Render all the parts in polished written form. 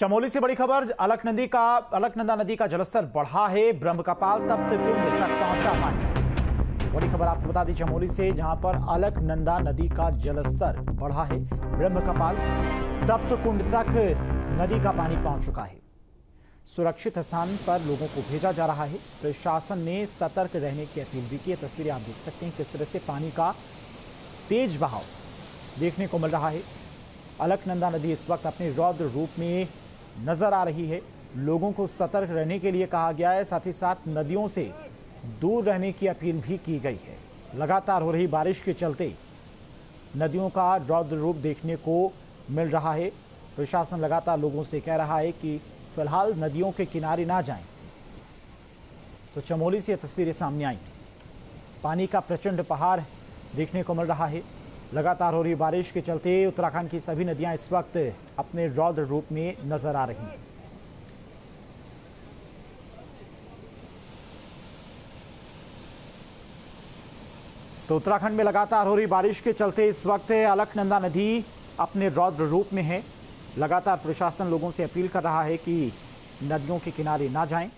चमोली से बड़ी खबर। अलकनंदा नदी का जलस्तर बढ़ा है। ब्रह्मकपाल तप्त कुंड तक पहुंचा पानी। बड़ी खबर आपको बता दी चमोली से, जहां पर अलकनंदा नदी का जलस्तर बढ़ा है। ब्रह्मकपाल तप्त कुंड तक नदी का पानी पहुंच चुका है। सुरक्षित स्थान पर लोगों को भेजा जा रहा है। प्रशासन ने सतर्क रहने की अपील भी की है। तस्वीरें आप देख सकते हैं किस तरह से पानी का तेज बहाव देखने को मिल रहा है। अलकनंदा नदी इस वक्त अपने रौद्र रूप में नजर आ रही है। लोगों को सतर्क रहने के लिए कहा गया है। साथ ही साथ नदियों से दूर रहने की अपील भी की गई है। लगातार हो रही बारिश के चलते नदियों का रौद्र रूप देखने को मिल रहा है। प्रशासन लगातार लोगों से कह रहा है कि फिलहाल नदियों के किनारे ना जाएं। तो चमोली से तस्वीरें सामने आई। पानी का प्रचंड पहाड़ देखने को मिल रहा है। लगातार हो रही बारिश के चलते उत्तराखंड की सभी नदियां इस वक्त अपने रौद्र रूप में नजर आ रही हैं। तो उत्तराखंड में लगातार हो रही बारिश के चलते इस वक्त अलकनंदा नदी अपने रौद्र रूप में है। लगातार प्रशासन लोगों से अपील कर रहा है कि नदियों के किनारे ना जाएं।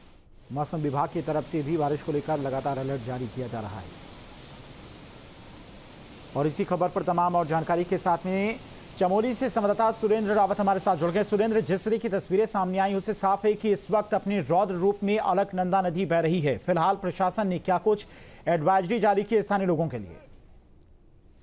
मौसम विभाग की तरफ से भी बारिश को लेकर लगातार अलर्ट जारी किया जा रहा है। और इसी खबर पर तमाम और जानकारी के साथ में चमोली से संवाददाता सुरेंद्र रावत हमारे साथ जुड़ गए। सुरेंद्र, जिस तरह की तस्वीरें सामने आई उससे साफ है कि इस वक्त अपने रौद्र रूप में अलकनंदा नदी बह रही है। फिलहाल प्रशासन ने क्या कुछ एडवाइजरी जारी की स्थानीय लोगों के लिए?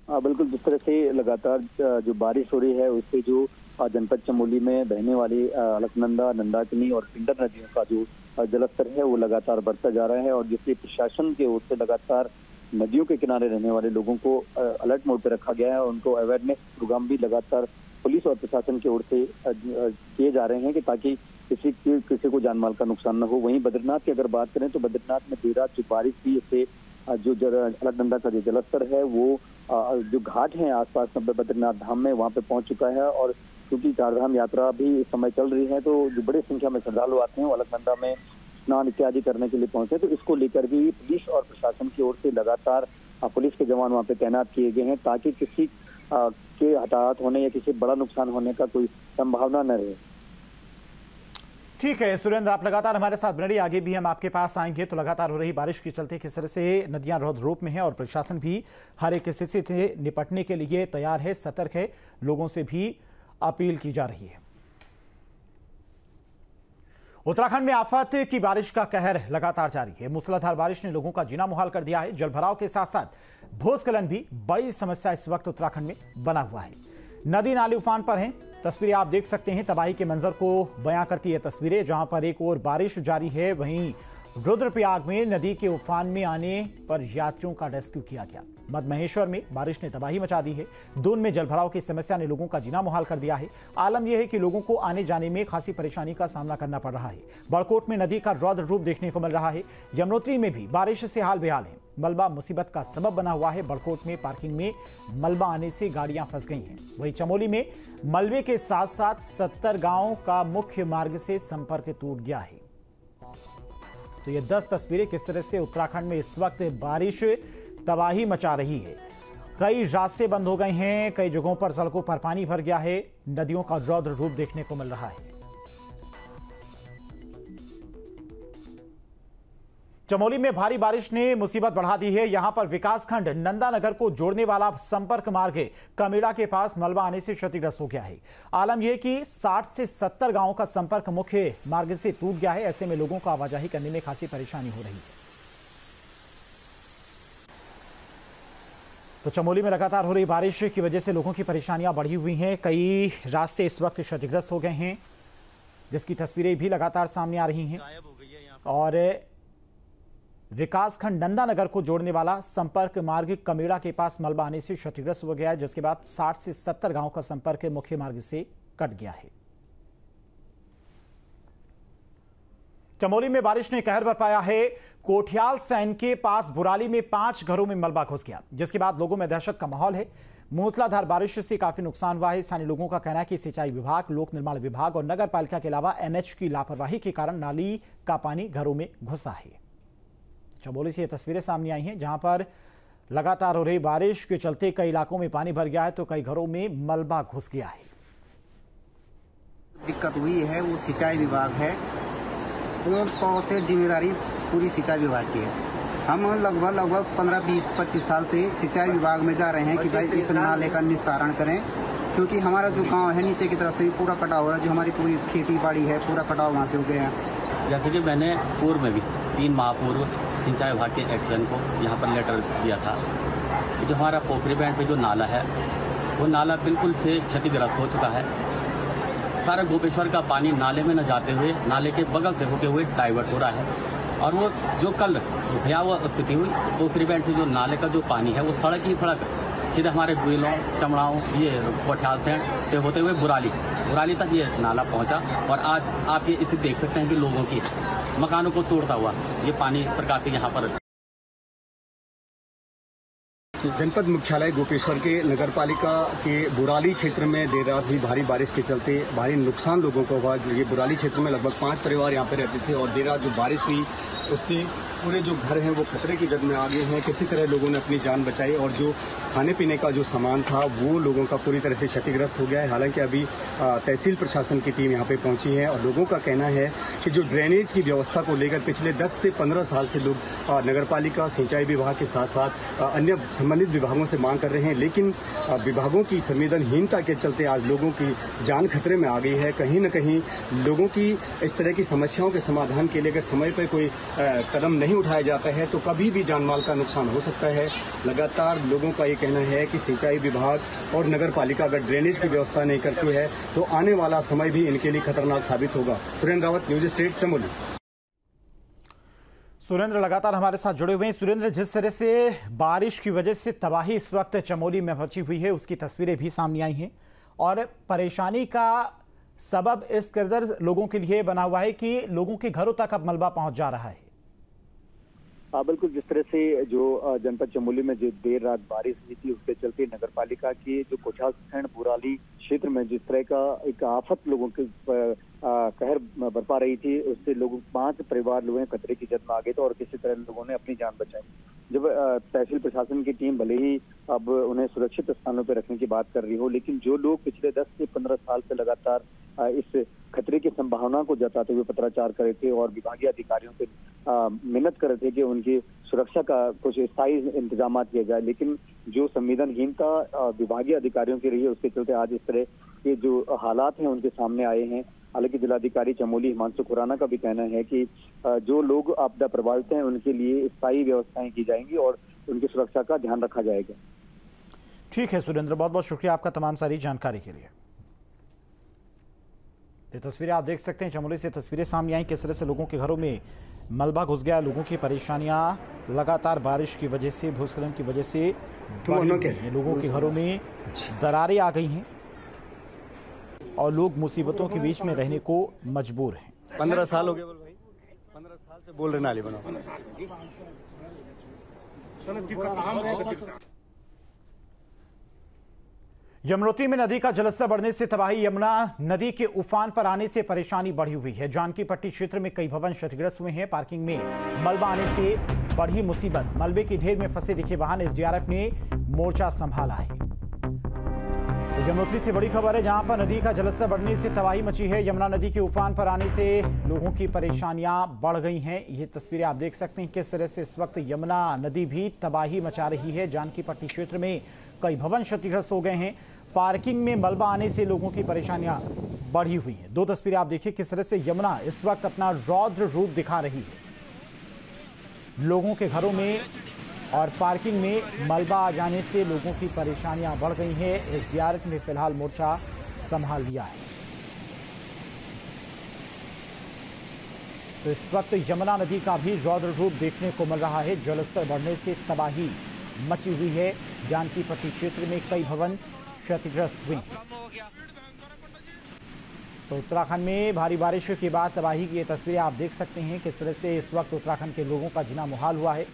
बिल्कुल, जिस तरह से लगातार जो बारिश हो रही है उससे जो जनपद चमोली में बहने वाली अलकनंदा, नंदाकिनी और पिंडर नदियों का जो जलस्तर है वो लगातार बढ़ता जा रहा है। और जिससे प्रशासन की ओर से लगातार नदियों के किनारे रहने वाले लोगों को अलर्ट मोड पर रखा गया है। उनको अवेयरनेस प्रोग्राम भी लगातार पुलिस और प्रशासन की ओर से किए जा रहे हैं कि ताकि किसी को जान माल का नुकसान न हो। वहीं बद्रीनाथ की अगर बात करें तो बद्रीनाथ में देर रात जो बारिश हुई इससे जो अलकनंदा का जो जलस्तर है वो जो घाट है आसपास बद्रीनाथ धाम में वहाँ पे पहुंच चुका है। और क्योंकि चारधाम यात्रा भी इस समय चल रही है तो जो बड़ी संख्या में श्रद्धालु आते हैं वो अलकनंदा में स्नान इत्यादि करने के लिए पहुंचे। तो इसको लेकर भी पुलिस और प्रशासन की ओर से लगातार पुलिस के जवान वहां पे तैनात किए गए हैं ताकि किसी के हताहत होने या किसी बड़ा नुकसान होने का कोई संभावना न रहे। ठीक है सुरेंद्र, आप लगातार हमारे साथ बने रहिए। आगे भी हम आपके पास आएंगे। तो लगातार हो रही बारिश के चलते किस तरह से नदियां रौद्र रूप में है और प्रशासन भी हर एक स्थिति से निपटने के लिए तैयार है, सतर्क है। लोगों से भी अपील की जा रही है। उत्तराखंड में आफत की बारिश का कहर लगातार जारी है। मूसलाधार बारिश ने लोगों का जीना मुहाल कर दिया है। जलभराव के साथ साथ भूस्खलन भी बड़ी समस्या इस वक्त उत्तराखंड में बना हुआ है। नदी नाले उफान पर हैं। तस्वीरें आप देख सकते हैं। तबाही के मंजर को बयां करती है तस्वीरें, जहां पर एक और बारिश जारी है, वहीं रुद्रप्रयाग में नदी के उफान में आने पर यात्रियों का रेस्क्यू किया गया। मधमहेश्वर में बारिश ने तबाही मचा दी है। दून में जलभराव की समस्या ने लोगों का जीना मुहाल कर दिया है। आलम यह है कि लोगों को आने जाने में खासी परेशानी का सामना करना पड़ रहा है। बड़कोट में नदी का रौद्र रूप देखने को मिल रहा है। यमुनोत्री में भी बारिश से हाल बेहाल है। मलबा मुसीबत का सबब बना हुआ है। बड़कोट में पार्किंग में मलबा आने से गाड़ियां फंस गई हैं। वहीं चमोली में मलबे के साथ साथ 70 गांवों का मुख्य मार्ग से संपर्क टूट गया है। तो ये 10 तस्वीरें किस तरह से उत्तराखंड में इस वक्त बारिश तबाही मचा रही है। कई रास्ते बंद हो गए हैं। कई जगहों पर सड़कों पर पानी भर गया है। नदियों का रौद्र रूप देखने को मिल रहा है। चमोली में भारी बारिश ने मुसीबत बढ़ा दी है। यहां पर विकासखंड नंदानगर को जोड़ने वाला संपर्क मार्ग कमेड़ा के पास मलबा आने से क्षतिग्रस्त हो गया है। आलम यह कि 60 से 70 गांवों का संपर्क मुख्य मार्ग से टूट गया है। ऐसे में लोगों को आवाजाही करने में खासी परेशानी हो रही है। तो चमोली में लगातार हो रही बारिश की वजह से लोगों की परेशानियां बढ़ी हुई हैं। कई रास्ते इस वक्त क्षतिग्रस्त हो गए हैं, जिसकी तस्वीरें भी लगातार सामने आ रही हैं। और विकासखंड नंदानगर को जोड़ने वाला संपर्क मार्ग कमेड़ा के पास मलबा आने से क्षतिग्रस्त हो गया है, जिसके बाद 60 से 70 गांवों का संपर्क मुख्य मार्ग से कट गया है। चमोली में बारिश ने कहर बरपाया है। कोठियाल सैन के पास बुराली में 5 घरों में मलबा घुस गया, जिसके बाद लोगों में दहशत का माहौल है। मूसलाधार बारिश से काफी नुकसान हुआ है। स्थानीय लोगों का कहना है कि सिंचाई विभाग, लोक निर्माण विभाग और नगर पालिका के अलावा एनएच की लापरवाही के कारण नाली का पानी घरों में घुसा है। चमोली से ये तस्वीरें सामने आई हैं, जहां पर लगातार हो रही बारिश के चलते कई इलाकों में पानी भर गया है तो कई घरों में मलबा घुस गया है। दिक्कत हुई है वो सिंचाई विभाग है, पूर्ण तौर से जिम्मेदारी पूरी सिंचाई विभाग की है। हम लगभग 15-20-25 साल से सिंचाई विभाग में जा रहे हैं कि भाई इस नाले का निस्तारण करें, क्योंकि हमारा जो गांव है नीचे की तरफ से भी पूरा कटाव हो रहा है। जो हमारी पूरी खेती बाड़ी है पूरा कटाव वहाँ से हो गया है। जैसे कि मैंने पूर्व में भी 3 माह पूर्व सिंचाई विभाग के एक्शन को यहाँ पर लेटर दिया था। जो हमारा पोखरी बैंड पे जो नाला है वो नाला बिल्कुल से क्षतिग्रस्त हो चुका है। सारा गोपेश्वर का पानी नाले में न जाते हुए नाले के बगल से होते हुए डाइवर्ट हो रहा है। और वो जो कल भयावह स्थिति हुई, पोखरी बैंड से जो नाले का जो पानी है वो सड़क ही सड़क सीधे हमारे गुइलों, चमड़ाओं, ये कोठियाल से होते हुए बुराली तक ये नाला पहुंचा। और आज आप ये स्थिति देख सकते हैं कि लोगों की मकानों को तोड़ता हुआ ये पानी इस प्रकार से यहाँ पर। जनपद मुख्यालय गोपेश्वर के नगरपालिका के बुराली क्षेत्र में देर रात हुई भारी बारिश के चलते भारी नुकसान लोगों को हुआ। ये बुराली क्षेत्र में लगभग 5 परिवार यहाँ पे रहते थे और देर रात जो बारिश हुई उससे पूरे जो घर हैं वो खतरे की जद में आ गए हैं। किसी तरह लोगों ने अपनी जान बचाई और जो खाने पीने का जो सामान था वो लोगों का पूरी तरह से क्षतिग्रस्त हो गया है। हालांकि अभी तहसील प्रशासन की टीम यहाँ पे पहुंची है और लोगों का कहना है कि जो ड्रेनेज की व्यवस्था को लेकर पिछले 10 से 15 साल से लोग नगरपालिका, सिंचाई विभाग के साथ साथ अन्य संबंधित विभागों से मांग कर रहे हैं, लेकिन विभागों की संवेदनहीनता के चलते आज लोगों की जान खतरे में आ गई है। कहीं न कहीं लोगों की इस तरह की समस्याओं के समाधान के लिए अगर समय पर कोई कदम नहीं उठाया जाता है तो कभी भी जानमाल का नुकसान हो सकता है। लगातार लोगों का ये कहना है कि सिंचाई विभाग और नगरपालिका अगर ड्रेनेज की व्यवस्था नहीं करती है तो आने वाला समय भी इनके लिए खतरनाक साबित होगा। Surendra Rawat, News State, Chamoli. सुरेंद्र लगातार हमारे साथ जुड़े हुए हैं। सुरेंद्र, जिस तरह से बारिश की वजह से तबाही इस वक्त चमोली में मची हुई है उसकी तस्वीरें भी सामने आई हैं और परेशानी का सबब इस कदर लोगों के लिए बना हुआ है कि लोगों के घरों तक अब मलबा पहुंच जा रहा है। बिल्कुल, जिस तरह से जो जनपद चमोली में जो देर रात बारिश हुई थी उसके चलते नगरपालिका की जो कोचासखंड बुराली क्षेत्र में जिस तरह का एक आफत लोगों के कहर बरपा रही थी, उससे लोग 5 परिवार लोग खतरे की जद में आ गए थे और किसी तरह लोगों ने अपनी जान बचाई। जब तहसील प्रशासन की टीम भले ही अब उन्हें सुरक्षित स्थानों पर रखने की बात कर रही हो, लेकिन जो लोग पिछले 10 से 15 साल से लगातार इस खतरे की संभावना को जताते हुए पत्राचार करे थे और विभागीय अधिकारियों से मिन्नत कर रहे थे कि उनकी सुरक्षा का कुछ स्थायी इंतजाम किया जाए, लेकिन जो संवेदनहीनता विभागीय अधिकारियों की रही है उसके चलते आज इस तरह के जो हालात हैं उनके सामने आए हैं। हालांकि जिलाधिकारी चमोली हिमांशु खुराना का भी कहना है कि जो लोग आपदा प्रभावित हैं उनके लिए स्थायी व्यवस्थाएं की जाएंगी और उनकी सुरक्षा का ध्यान रखा जाएगा। ठीक है सुरेंद्र, बहुत बहुत शुक्रिया आपका तमाम सारी जानकारी के लिए। ये तस्वीरें आप देख सकते हैं, चमोली से तस्वीरें सामने आई किस तरह से लोगों के घरों में मलबा घुस गया। लोगों की परेशानियां लगातार बारिश की वजह से, भूस्खलन की वजह से लोगों के घरों में दरारें आ गई हैं और लोग मुसीबतों के बीच में रहने को मजबूर हैं। 15 साल हो गए भाई, 15 साल से बोल रहे नाली बनाओ। यमुनोत्री में नदी का जलस्तर बढ़ने से तबाही। यमुना नदी के उफान पर आने से परेशानी बढ़ी हुई है। जानकी पट्टी क्षेत्र में कई भवन क्षतिग्रस्त हुए हैं। पार्किंग में मलबा आने से बढ़ी मुसीबत। मलबे की ढेर में फंसे दिखे वाहन, एसडीआरएफ ने मोर्चा संभाला है। तो यमुनोत्री से बड़ी खबर है जहां पर नदी का जलस्तर बढ़ने से तबाही मची है। यमुना नदी के उफान पर आने से लोगों की परेशानियां बढ़ गई हैं। ये तस्वीरें आप देख सकते हैं किस तरह से इस वक्त यमुना नदी भी तबाही मचा रही है। जानकी पट्टी क्षेत्र में कई भवन क्षतिग्रस्त हो गए हैं। पार्किंग में मलबा आने से लोगों की परेशानियां बढ़ी हुई हैं। 2 तस्वीरें आप देखिए किस तरह से यमुना इस वक्त अपना रौद्र रूप दिखा रही है। लोगों के घरों में और पार्किंग में मलबा आ जाने से लोगों की परेशानियां बढ़ गई हैं। एसडीआरएफ ने फिलहाल मोर्चा संभाल लिया है। तो इस वक्त यमुना नदी का भी रौद्र रूप देखने को मिल रहा है। जलस्तर बढ़ने से तबाही मची हुई है। जानकी पट्टी क्षेत्र में कई भवन क्षतिग्रस्त हुई। तो उत्तराखंड में भारी बारिश के बाद तबाही की ये तस्वीरें आप देख सकते हैं किस तरह से इस वक्त उत्तराखंड के लोगों का जीना मुहाल हुआ है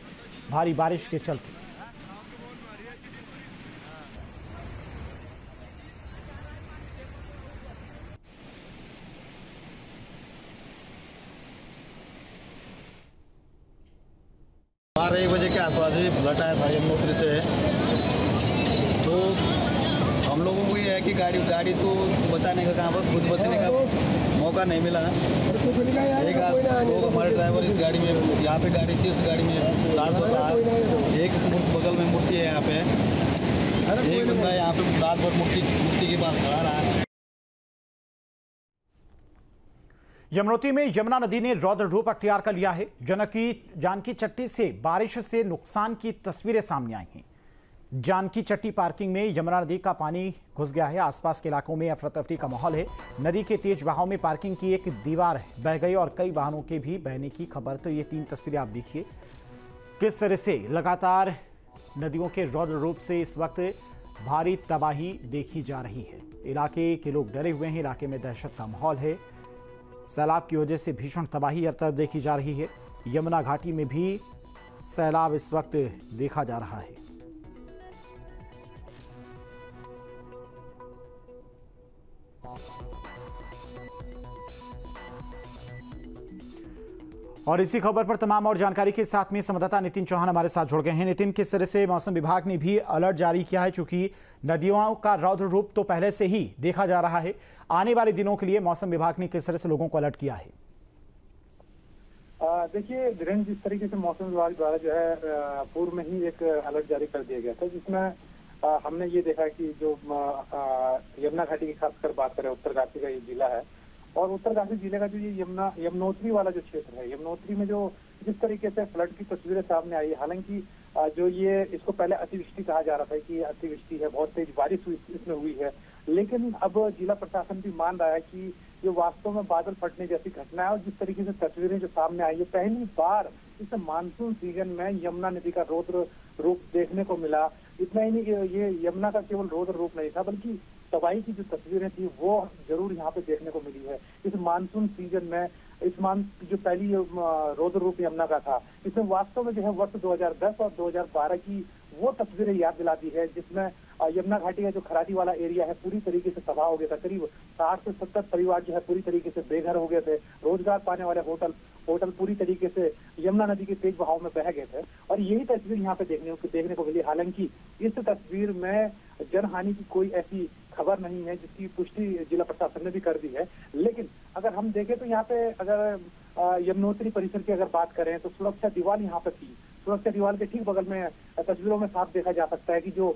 भारी बारिश के चलते। बारह 1 बजे के आसपास ही फ्लड आया था यमुनोत्री से। तो हम लोगों को ये है कि गाड़ी तो बचाने का काम है, खुद बचने का मौका नहीं मिला। एक लोग हमारे ड्राइवर इस गाड़ी में, यहाँ पे गाड़ी थी, उस गाड़ी में रात भर रहा। एक बगल में मूर्ति है, यहाँ पे एक बंदा यहाँ पे रात भर मूर्ति के पास खड़ा रहा। यमुनोत्री में यमुना नदी ने रौद्र रूप अख्तियार कर लिया है। जानकी चट्टी से बारिश से नुकसान की तस्वीरें सामने आई हैं। जानकी चट्टी पार्किंग में यमुना नदी का पानी घुस गया है। आसपास के इलाकों में अफरा तफरी का माहौल है। नदी के तेज बहाव में पार्किंग की एक दीवार बह गई और कई वाहनों के भी बहने की खबर। तो ये 3 तस्वीरें आप देखिए किस तरह से लगातार नदियों के रौद्र रूप से इस वक्त भारी तबाही देखी जा रही है। इलाके के लोग डरे हुए हैं। इलाके में दहशत का माहौल है। सैलाब की वजह से भीषण तबाही हर तरफ देखी जा रही है। यमुना घाटी में भी सैलाब इस वक्त देखा जा रहा है। और इसी खबर पर तमाम और जानकारी के साथ में संवाददाता नितिन चौहान हमारे साथ जुड़ गए हैं। नितिन, किस तरह से मौसम विभाग ने भी अलर्ट जारी किया है, चूंकि नदियों का रौद्र रूप तो पहले से ही देखा जा रहा है, आने वाले दिनों के लिए मौसम विभाग ने किस तरह से लोगों को अलर्ट किया है? देखिए वीरेंद्र, जिस तरीके से मौसम विभाग द्वारा जो है पूर्व में ही एक अलर्ट जारी कर दिया गया था, जिसमें हमने ये देखा कि जो यमुना घाटी की खासकर बात करें, उत्तरकाशी का ये जिला है और उत्तरकाशी जिले का जो ये यमुनोत्री वाला जो क्षेत्र है, यमुनोत्री में जो जिस तरीके से फ्लड की तस्वीरें सामने आई, हालांकि जो ये इसको पहले अतिवृष्टि कहा जा रहा था कि अतिवृष्टि है, बहुत तेज बारिश इसमें हुई है, लेकिन अब जिला प्रशासन भी मान रहा है कि ये वास्तव में बादल फटने जैसी घटना है। और जिस तरीके से तस्वीरें जो सामने आई है, पहली बार इस मानसून सीजन में यमुना नदी का रौद्र रूप देखने को मिला। इतना ही नहीं, ये यमुना का केवल रौद्र रूप नहीं था, बल्कि तबाही की जो तस्वीरें थी वो जरूर यहाँ पे देखने को मिली है। इस मानसून सीजन में जो पहली रौद्र रूप यमुना का था, इसमें वास्तव में जो है वर्ष 2010 और 2012 की वो तस्वीरें याद दिलाती है, जिसमें यमुना घाटी का जो खराटी वाला एरिया है पूरी तरीके से तबाह हो गया था। करीब 60 से 70 परिवार जो है पूरी तरीके से बेघर हो गए थे। रोजगार पाने वाले होटल पूरी तरीके से यमुना नदी के तेज बहाव में बह गए थे और यही तस्वीर यहाँ पे देखने को मिली। हालांकि इस तस्वीर में जनहानि की कोई ऐसी खबर नहीं है, जिसकी पुष्टि जिला प्रशासन ने भी कर दी है। लेकिन अगर हम देखें तो यहाँ पे अगर यमुनोत्री परिसर की अगर बात करें तो सुरक्षा दीवार यहाँ पे थी। सुरक्षा दीवार के ठीक बगल में तस्वीरों में साफ देखा जा सकता है कि जो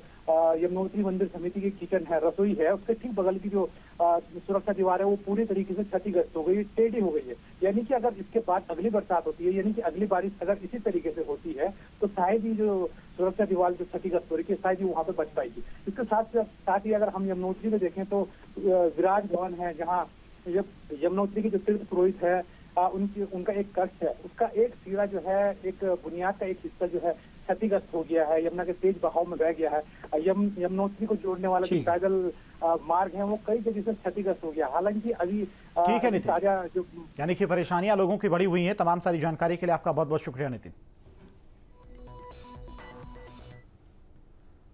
यमुनोत्री मंदिर समिति की किचन है, रसोई है, उसके ठीक बगल की जो सुरक्षा दीवार है वो पूरी तरीके से क्षतिग्रस्त हो गई, टेढ़ी हो गई है। यानी कि अगर इसके बाद अगली बरसात होती है, यानी कि अगली बारिश अगर इसी तरीके से होती है तो शायद ही जो सुरक्षा दीवार जो क्षतिग्रस्त हो रही है शायद ही वहाँ पे बच पाएगी। इसके साथ ही अगर हम यमुनोत्री में देखें तो विराज भवन है, जहाँ यमुनोत्री के जो तीर्थ पुरोहित है उनका एक कक्ष है, उसका एक सिरा जो है, एक बुनियाद का एक हिस्सा जो है क्षतिग्रस्त हो गया है, यमुना के तेज बहाव में बह गया है। यमुनोत्री को जोड़ने वाला जो पैदल मार्ग है वो कई जगह से क्षतिग्रस्त हो गया। हालांकि अभी ठीक है नितिन, यानी कि परेशानियां लोगों की बढ़ी हुई हैं। तमाम सारी जानकारी के लिए आपका बहुत बहुत शुक्रिया नितिन।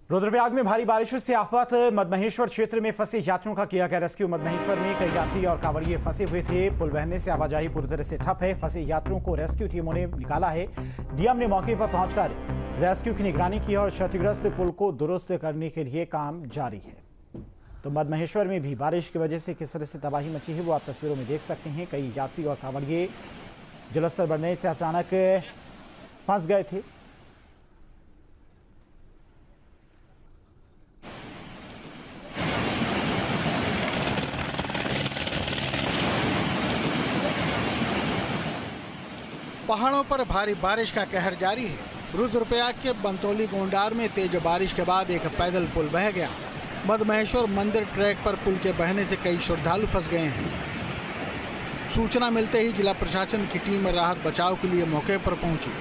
रुद्रप्रयाग में भारी बारिशों से आफत, मदमहेश्वर क्षेत्र में फंसे यात्रियों का किया गया रेस्क्यू। मदमहेश्वर में कई यात्री और कांवड़िए फंसे हुए थे। पुल बहने से आवाजाही पूरी तरह से ठप है। फंसे यात्रियों को रेस्क्यू टीमों ने निकाला है। डीएम ने मौके पर पहुंचकर रेस्क्यू की निगरानी की और क्षतिग्रस्त पुल को दुरुस्त करने के लिए काम जारी है। तो मदमहेश्वर में भी बारिश की वजह से किस तरह से तबाही मची है वो आप तस्वीरों में देख सकते हैं। कई यात्री और कांवड़िए जलस्तर बढ़ने से अचानक फंस गए थे। पहाड़ों पर भारी बारिश का कहर जारी है। रुद्रप्रयाग के बंतौली गोंडार में तेज बारिश के बाद एक पैदल पुल बह गया। मदमहेश्वर मंदिर ट्रैक पर पुल के बहने से कई श्रद्धालु फंस गए हैं। सूचना मिलते ही जिला प्रशासन की टीम राहत बचाव के लिए मौके पर पहुंची।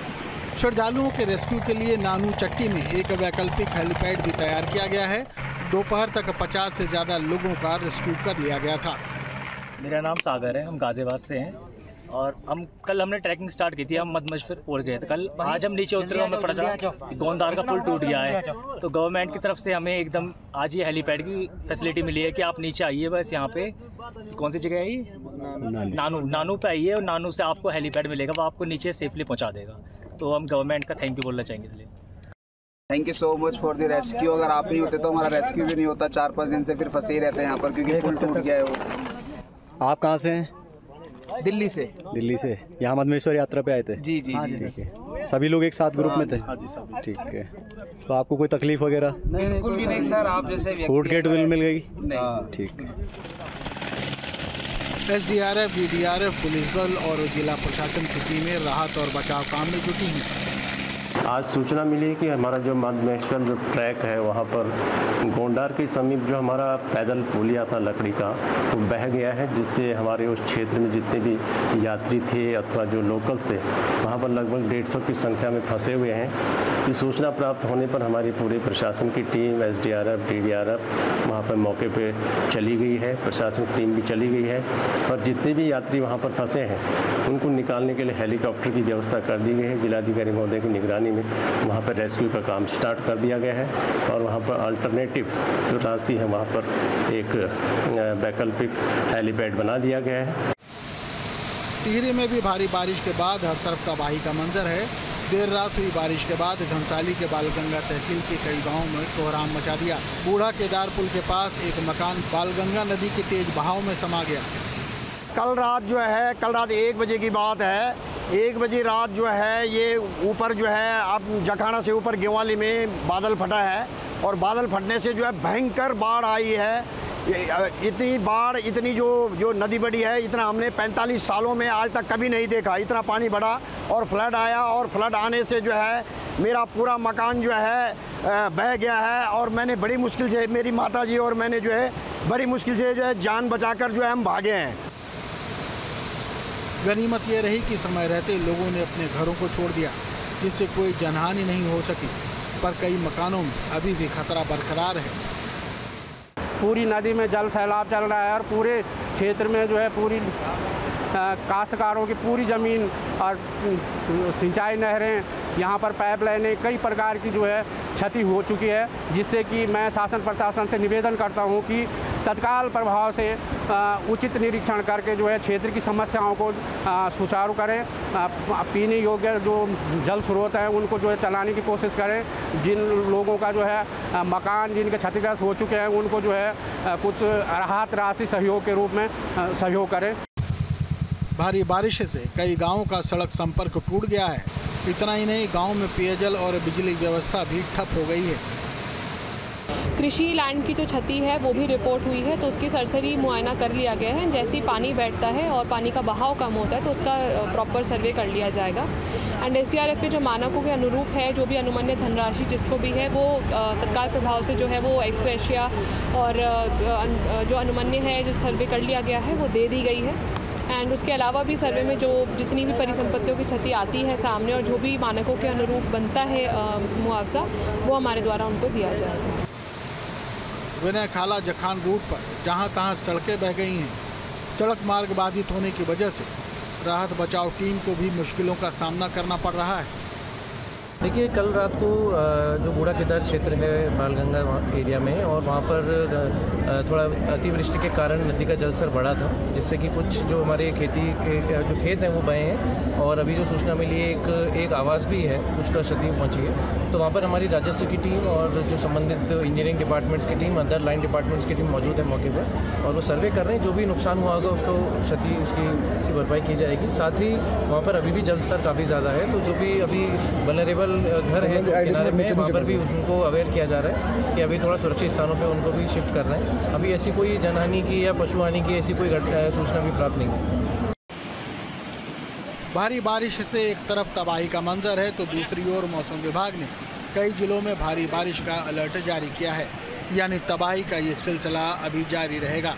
श्रद्धालुओं के रेस्क्यू के लिए नानू चट्टी में एक वैकल्पिक हेलीपैड भी तैयार किया गया है। दोपहर तक 50 से ज़्यादा लोगों का रेस्क्यू कर लिया गया था। मेरा नाम सागर है, हम गाजियाबाद से हैं और कल हमने ट्रैकिंग स्टार्ट की थी। हम मदमहेश्वर पुल गए थे कल। आज हम नीचे उतरे, हमें पता चला गोंदार का पुल टूट गया है। तो गवर्नमेंट की तरफ से हमें एकदम आज ये हेलीपैड की फैसिलिटी मिली है कि आप नीचे आइए। बस यहाँ पे कौन सी जगह है ये, नानू पे आइए और नानू से आपको हेलीपैड मिलेगा, वो आपको नीचे सेफली पहुँचा देगा। तो हम गवर्नमेंट का थैंक यू बोलना चाहेंगे इसलिए। Thank you so much for the rescue. अगर आप नहीं होते तो हमारा रेस्क्यू भी नहीं होता। 4-5 दिन से फिर फंसे ही रहते हैं यहाँ पर क्योंकि पुल टूट गया है वो। आप कहाँ से हैं? दिल्ली से। दिल्ली से यहाँ मदमेश्वर यात्रा पे आए थे? जी जी जी। ठीक है, सभी लोग एक साथ ग्रुप में थे? हाँ जी सभी। ठीक है, तो आपको कोई तकलीफ वगैरह? नहीं बिल्कुल भी नहीं सर, आप जैसे फूड किट मिल गई? नहीं। ठीक है। SDRF, DDRF, पुलिस बल और जिला प्रशासन की टीमें राहत और बचाव काम में जुटी हैं। आज सूचना मिली कि हमारा जो मदमेश्वर जो ट्रैक है वहाँ पर गोंडार के समीप जो हमारा पैदल पुलिया था लकड़ी का वो बह गया है, जिससे हमारे उस क्षेत्र में जितने भी यात्री थे अथवा जो लोकल थे वहाँ पर लगभग 150 की संख्या में फंसे हुए हैं। इस सूचना प्राप्त होने पर हमारी पूरे प्रशासन की टीम SDRF, DDRF वहाँ पर मौके पे चली गई है, प्रशासन की टीम भी चली गई है और जितने भी यात्री वहाँ पर फंसे हैं उनको निकालने के लिए हेलीकॉप्टर की व्यवस्था कर दी गई है। जिलाधिकारी महोदय की निगरानी में वहाँ पर रेस्क्यू का काम स्टार्ट कर दिया गया है और वहाँ पर अल्टरनेटिव जो राशि है वहाँ पर एक वैकल्पिक हेलीपैड बना दिया गया है। टिहरी में भी भारी बारिश के बाद हर तरफ तबाही का मंजर है। देर रात हुई बारिश के बाद घनसाली के बालगंगा तहसील के कई गांवों में कोहराम मचा दिया। बूढ़ा केदार पुल के पास एक मकान बालगंगा नदी के तेज बहाव में समा गया। कल रात 1 बजे की बात है। 1 बजे रात जो है ये ऊपर जो है अब जखाना से ऊपर गेवाली में बादल फटा है और बादल फटने से जो है भयंकर बाढ़ आई है। इतनी बाढ़, इतनी जो नदी बढ़ी है, इतना हमने 45 सालों में आज तक कभी नहीं देखा। इतना पानी बढ़ा और फ्लड आया और फ्लड आने से जो है मेरा पूरा मकान जो है बह गया है और मैंने बड़ी मुश्किल से, मेरी माताजी और मैंने जो है बड़ी मुश्किल से जो है जान बचाकर जो है हम भागे हैं। गनीमत ये रही कि समय रहते लोगों ने अपने घरों को छोड़ दिया, जिससे कोई जनहानि नहीं हो सकी, पर कई मकानों में अभी भी खतरा बरकरार है। पूरी नदी में जल सैलाब चल रहा है और पूरे क्षेत्र में जो है पूरी काश्तकारों की पूरी ज़मीन और सिंचाई नहरें, यहाँ पर पाइपलाइनें, कई प्रकार की जो है क्षति हो चुकी है, जिससे कि मैं शासन प्रशासन से निवेदन करता हूँ कि तत्काल प्रभाव से उचित निरीक्षण करके जो है क्षेत्र की समस्याओं को सुचारू करें। पीने योग्य जो जल स्रोत हैं उनको जो है चलाने की कोशिश करें। जिन लोगों का जो है मकान जिनके क्षतिग्रस्त हो चुके हैं उनको जो है कुछ राहत राशि सहयोग के रूप में सहयोग करें। भारी बारिश से कई गांवों का सड़क संपर्क टूट गया है। इतना ही नहीं, गांव में पेयजल और बिजली व्यवस्था भी ठप हो गई है। कृषि लैंड की जो क्षति है वो भी रिपोर्ट हुई है, तो उसकी सरसरी मुआयना कर लिया गया है। जैसे ही पानी बैठता है और पानी का बहाव कम होता है तो उसका प्रॉपर सर्वे कर लिया जाएगा। एंड SDRF के जो मानकों के अनुरूप है, जो भी अनुमन्य धनराशि जिसको भी है वो तत्काल प्रभाव से जो है वो एक्सग्रेशिया और जो अनुमन्य है जो सर्वे कर लिया गया है वो दे दी गई है। एंड उसके अलावा भी सर्वे में जो जितनी भी परिसंपत्तियों की क्षति आती है सामने और जो भी मानकों के अनुरूप बनता है मुआवजा, वो हमारे द्वारा उनको दिया जाएगा। विनय खाला जखान रूट पर जहां तहां सड़कें बह गई हैं। सड़क मार्ग बाधित होने की वजह से राहत बचाव टीम को भी मुश्किलों का सामना करना पड़ रहा है। देखिए, कल रात को जो बूढ़ा केदार क्षेत्र है बालगंगा एरिया में, और वहाँ पर थोड़ा अतिवृष्टि के कारण नदी का जलस्तर बढ़ा था, जिससे कि कुछ जो हमारे खेती के जो खेत हैं वो बहे हैं। और अभी जो सूचना मिली है एक आवास भी है, उसका क्षति पहुँची है। तो वहाँ पर हमारी राजस्व की टीम और जो संबंधित इंजीनियरिंग डिपार्टमेंट्स की टीम, अदर लाइन डिपार्टमेंट्स की टीम मौजूद है मौके पर, और वो सर्वे कर रहे हैं। जो भी नुकसान हुआ होगा उसको क्षति उसकी भरपाई की जाएगी। साथ ही वहाँ पर अभी भी जलस्तर काफ़ी ज़्यादा है, तो जो भी अभी वल्नरेबल घर है किनारे में, वहाँ पर भी उनको अवेयर किया जा रहा है कि अभी थोड़ा सुरक्षित स्थानों पे उनको भी शिफ्ट कर रहे हैं। अभी ऐसी कोई जनहानि की या पशुहानि की ऐसी कोई सूचना भी प्राप्त नहीं हुई। भारी बारिश से एक तरफ तबाही का मंजर है, तो दूसरी ओर मौसम विभाग ने कई जिलों में भारी बारिश का अलर्ट जारी किया है। यानी तबाही का ये सिलसिला अभी जारी रहेगा।